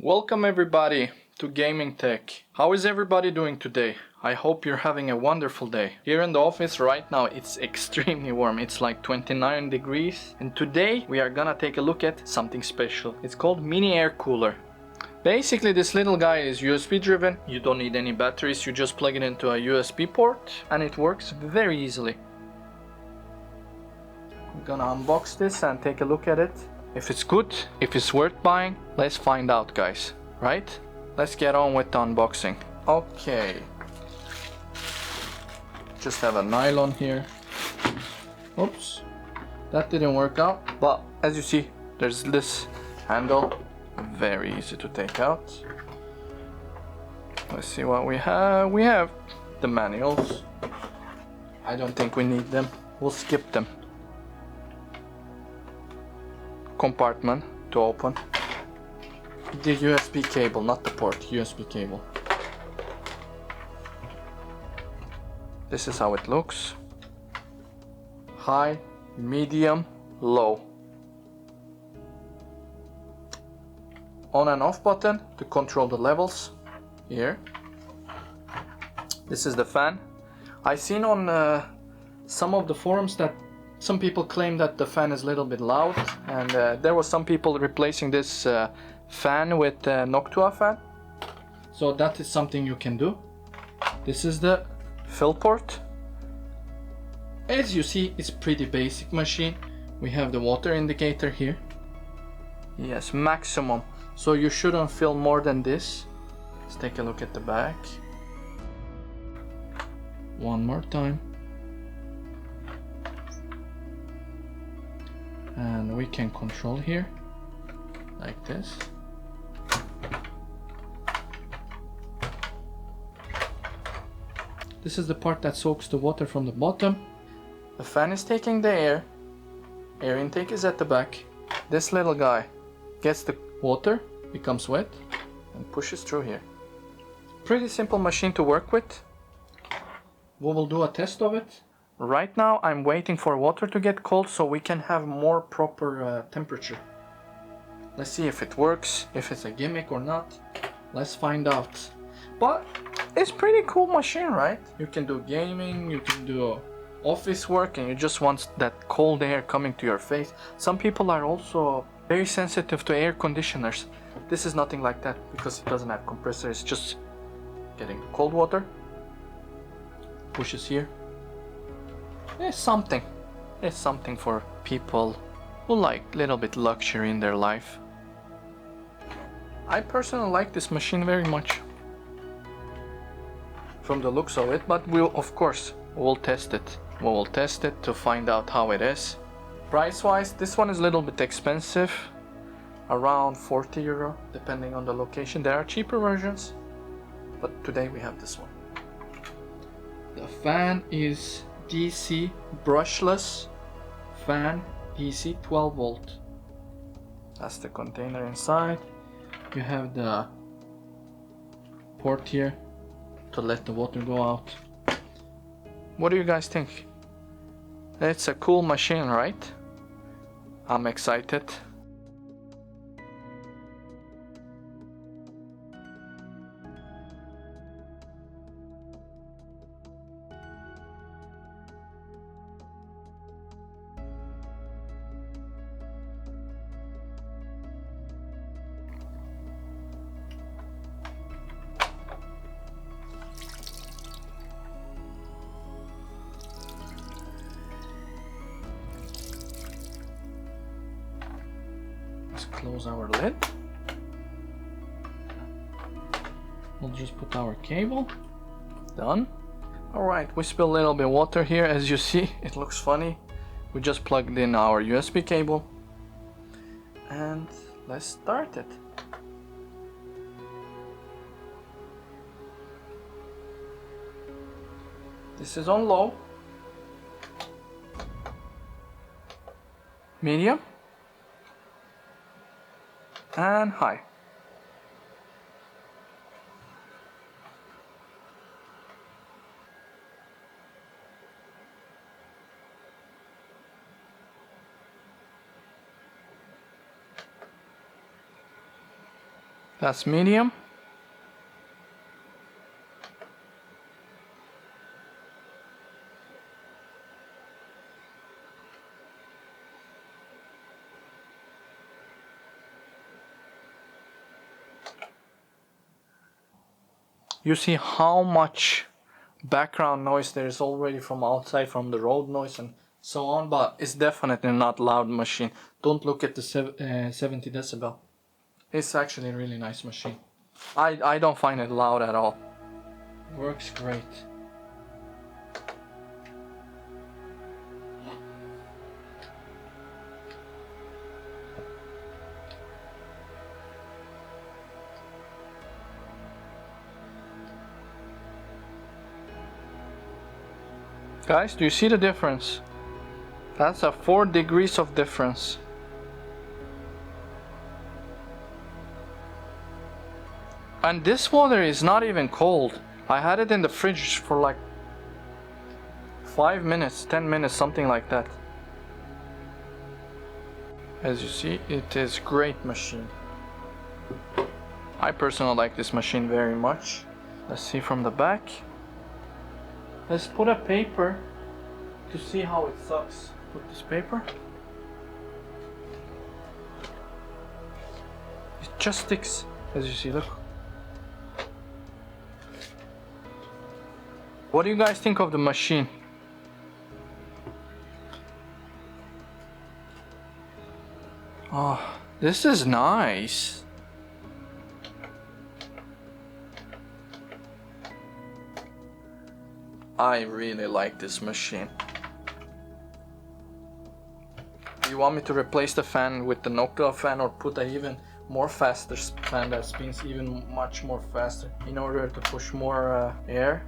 Welcome everybody to Gamingtech. How is everybody doing today? I hope you're having a wonderful day. Here in the office right now it's extremely warm. It's like 29 degrees. And today we are gonna take a look at something special. It's called mini air cooler. Basically this little guy is USB driven. You don't need any batteries. You just plug it into a USB port and it works very easily. I'm gonna unbox this and take a look at it. If it's good, if it's worth buying, let's find out, guys, right? Let's get on with the unboxing. Okay. Just have a nylon here. Oops. That didn't work out. But as you see, there's this handle. Very easy to take out. Let's see what we have. We have the manuals. I don't think we need them. We'll skip them. Compartment to open. The USB cable, not the port, USB cable. This is how it looks. High, medium, low. On and off button to control the levels. Here. This is the fan. I've seen on some of the forums that some people claim that the fan is a little bit loud, and there was some people replacing this fan with Noctua fan. So that is something you can do. This is the fill port. As you see, it's pretty basic machine. We have the water indicator here. Yes, maximum. So you shouldn't fill more than this. Let's take a look at the back. One more time. And we can control here like this. This is the part that soaks the water from the bottom. The fan is taking the air. Air intake is at the back. This little guy gets the water, becomes wet, and pushes through here. Pretty simple machine to work with. We will do a test of it. Right now I'm waiting for water to get cold so we can have more proper temperature. Let's see if it works, if it's a gimmick or not. Let's find out. But it's pretty cool machine, right? You can do gaming, you can do office work, and you just want that cold air coming to your face. Some people are also very sensitive to air conditioners. This is nothing like that because it doesn't have compressor. It's just getting cold water. Pushes here. It's something for people who like a little bit luxury in their life. I personally like this machine very much from the looks of it, but of course we'll test it. We will test it to find out how it is. Price wise, this one is a little bit expensive, around 40 euro depending on the location. There are cheaper versions, but today we have this one. The fan is DC brushless fan, DC 12 volt. That's the container inside. You have the port here to let the water go out. What do you guys think? It's a cool machine, right? I'm excited. Close our lid. We'll just put our cable. Done. Alright, we spill a little bit of water here. As you see, it looks funny. We just plugged in our USB cable. And let's start it. This is on low. Medium. And high. That's medium. You see how much background noise there is already from outside, from the road noise and so on, but it's definitely not loud machine. Don't look at the 70 decibel. It's actually a really nice machine. I don't find it loud at all. Works great. Guys, do you see the difference? That's a 4 degrees of difference. And this water is not even cold. I had it in the fridge for like 5 minutes, 10 minutes, something like that. As you see, it is great machine. I personally like this machine very much. Let's see from the back. Let's put a paper to see how it sucks. Put this paper. It just sticks, as you see, look. What do you guys think of the machine? Oh, this is nice. I really like this machine. Do you want me to replace the fan with the Nokia fan or put an even more faster fan that spins even much more faster in order to push more air?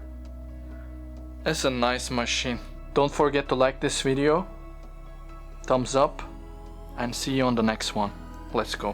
It's a nice machine. Don't forget to like this video, thumbs up, and see you on the next one. Let's go.